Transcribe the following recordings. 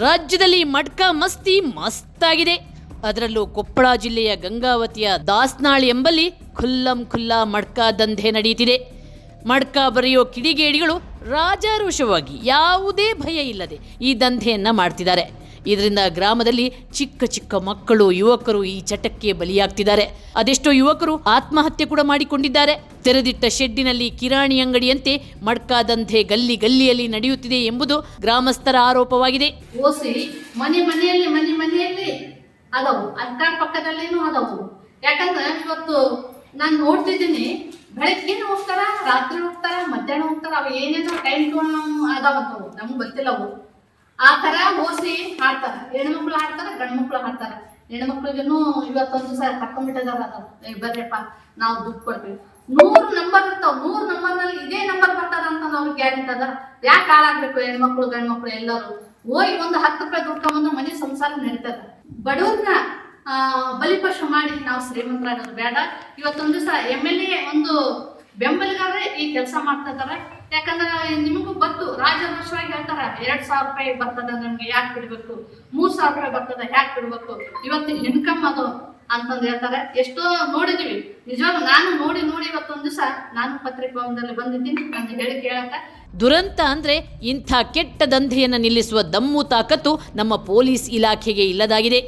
ರಾಜ್ಯದಲ್ಲಿ ಮಡ್ಕ ಮಸ್ತಿ ಮಸ್ತಾಗಿದೆ. ಅದರಲ್ಲೂ ಕೊಪ್ಪಳ ಜಿಲ್ಲೆಯ ಗಂಗಾವತಿಯ ದಾಸ್ನಾಳ್ ಎಂಬಲ್ಲಿ ಖುಲ್ಲಾ ಮಡ್ಕ ದಂಧೆ ನಡೆಯುತ್ತಿದೆ. ಮಡ್ಕ ಬರೆಯೋ ಕಿಡಿಗೇಡಿಗಳು ರಾಜಾರೋಷವಾಗಿ ಯಾವುದೇ ಭಯ ಇಲ್ಲದೆ ಈ ದಂಧೆಯನ್ನು ಮಾಡ್ತಿದ್ದಾರೆ. ಇದರಿಂದ ಗ್ರಾಮದಲ್ಲಿ ಚಿಕ್ಕ ಮಕ್ಕಳು, ಯುವಕರು ಈ ಚಟಕ್ಕೆ ಬಲಿಯಾಗ್ತಿದ್ದಾರೆ. ಅದೆಷ್ಟೋ ಯುವಕರು ಆತ್ಮಹತ್ಯೆ ಕೂಡ ಮಾಡಿಕೊಂಡಿದ್ದಾರೆ. ತೆರೆದಿಟ್ಟ ಶೆಡ್ಡಿನಲ್ಲಿ ಕಿರಾಣಿ ಅಂಗಡಿಯಂತೆ ಮಡ್ಕ ದಂಧೆ ಗಲ್ಲಿಯಲ್ಲಿ ನಡೆಯುತ್ತಿದೆ ಎಂಬುದು ಗ್ರಾಮಸ್ಥರ ಆರೋಪವಾಗಿದೆ. ಮನೆಯಲ್ಲಿ ಅದವು, ಅಕ್ಕ ಪಕ್ಕದಲ್ಲೇನು ಅದವು. ಯಾಕಂದ್ರೆ ಇವತ್ತು ನಾನು ನೋಡ್ತಿದ್ದೀನಿ, ಬೆಳಗ್ಗೆನು ಹೋಗ್ತಾರ, ರಾತ್ರಿ ಹೋಗ್ತಾರ, ಮಧ್ಯಾಹ್ನ ಹೋಗ್ತಾರ. ಅವು ಏನೇನೋ ಟೈಮ್ ಅದಾವಂತವು, ನಮ್ಗೆ ಗೊತ್ತಿಲ್ಲ. ಅವು ಆ ತರ ಹೋಸಿ ಹಾಡ್ತಾರ. ಹೆಣ್ಮಕ್ಳು ಹಾಡ್ತಾರ, ಗಂಡು ಮಕ್ಳು ಹಾಡ್ತಾರ. ಹೆಣ್ಮಕ್ಳಿಗೂ ಇವತ್ತೊಂದು ದಿವಸ ಕರ್ಕೊಂಡ್ಬಿಟ್ಟಿದಾರ. ಬರ್ರಿಪ್ಪ ನಾವು ದುಡ್ಡು ಕೊಡ್ತೀವಿ. 100 ನಂಬರ್ ಇರ್ತಾವ. 100 ನಂಬರ್ನಲ್ಲಿ ಇದೇ ನಂಬರ್ ಬರ್ತದ ಅಂತ ಅವ್ರಿಗೆ ಗ್ಯಾರಂಟಿ ಅದ. ಯಾಕೆ ಹಾಳಾಗ್ಬೇಕು ಹೆಣ್ಮಕ್ಳು ಗಂಡು ಮಕ್ಳು ಎಲ್ಲರೂ? ಹೋಗಿ ಒಂದು 10 ರೂಪಾಯಿ ದುಡ್ಕೊಂಬಂದು ಮನೆ ಸಂಸಾರ ನಡೀತದ. ಬಡವ್ರನ್ನ ಬಲಿಪಶು ಮಾಡಿ ನಾವು ಶ್ರೀಮಂತರಾಗೋದು ಬೇಡ. ಇವತ್ತೊಂದು ದಿವಸ MLA ಒಂದು ಬೆಂಬಲಿಗಾರ ಈ ಕೆಲಸ ಮಾಡ್ತಾ ಇದಾರೆ. ಯಾಕಂದ್ರೆ ನಿಮಗೂ ಗೊತ್ತು, ರಾಜರೋಷವಾಗಿ ಹೇಳ್ತಾರ, 2,000 ರೂಪಾಯಿ ಬರ್ತದ ನಮ್ಗೆ ಯಾಕೆ ಬಿಡ್ಬೇಕು, 3,000 ರೂಪಾಯಿ ಬರ್ತದ ಯಾಕೆ ಬಿಡ್ಬೇಕು, ಇವತ್ತು ಇನ್ಕಮ್ ಅದು ಅಂತಂದು ಹೇಳ್ತಾರೆ. ಎಷ್ಟೋ ನೋಡಿದೀವಿ. ನಿಜವಾಗ್ಲೂ ನಾನು ನೋಡಿ ಇವತ್ತೊಂದು ದಿವಸ ನಾನು ಪತ್ರಿಕೋದಲ್ಲಿ ಬಂದಿದ್ದೀನಿ ನಂಗೆ ಹೇಳಿ ಕೇಳಕ. ದುರಂತ ಅಂದ್ರೆ ಇಂಥ ಕೆಟ್ಟ ದಂಧೆಯನ್ನು ನಿಲ್ಲಿಸುವ ದಮ್ಮು ತಾಕತ್ತು ನಮ್ಮ ಪೊಲೀಸ್ ಇಲಾಖೆಗೆ ಇಲ್ಲದಾಗಿದೆ.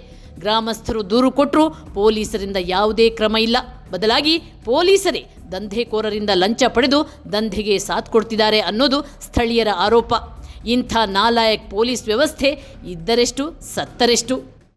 ಗ್ರಾಮಸ್ಥರು ದೂರು ಕೊಟ್ಟರು ಪೊಲೀಸರಿಂದ ಯಾವುದೇ ಕ್ರಮ ಇಲ್ಲ. ಬದಲಾಗಿ ಪೊಲೀಸರೇ ದಂಧೆಕೋರರಿಂದ ಲಂಚ ಪಡೆದು ದಂಧೆಗೆ ಸಾಥ್ ಕೊಡ್ತಿದ್ದಾರೆ ಅನ್ನೋದು ಸ್ಥಳೀಯರ ಆರೋಪ. ಇಂಥ ನಾಲಾಯಕ್ ಪೊಲೀಸ್ ವ್ಯವಸ್ಥೆ ಇದ್ದರೆಷ್ಟು ಸತ್ತರೆಷ್ಟು.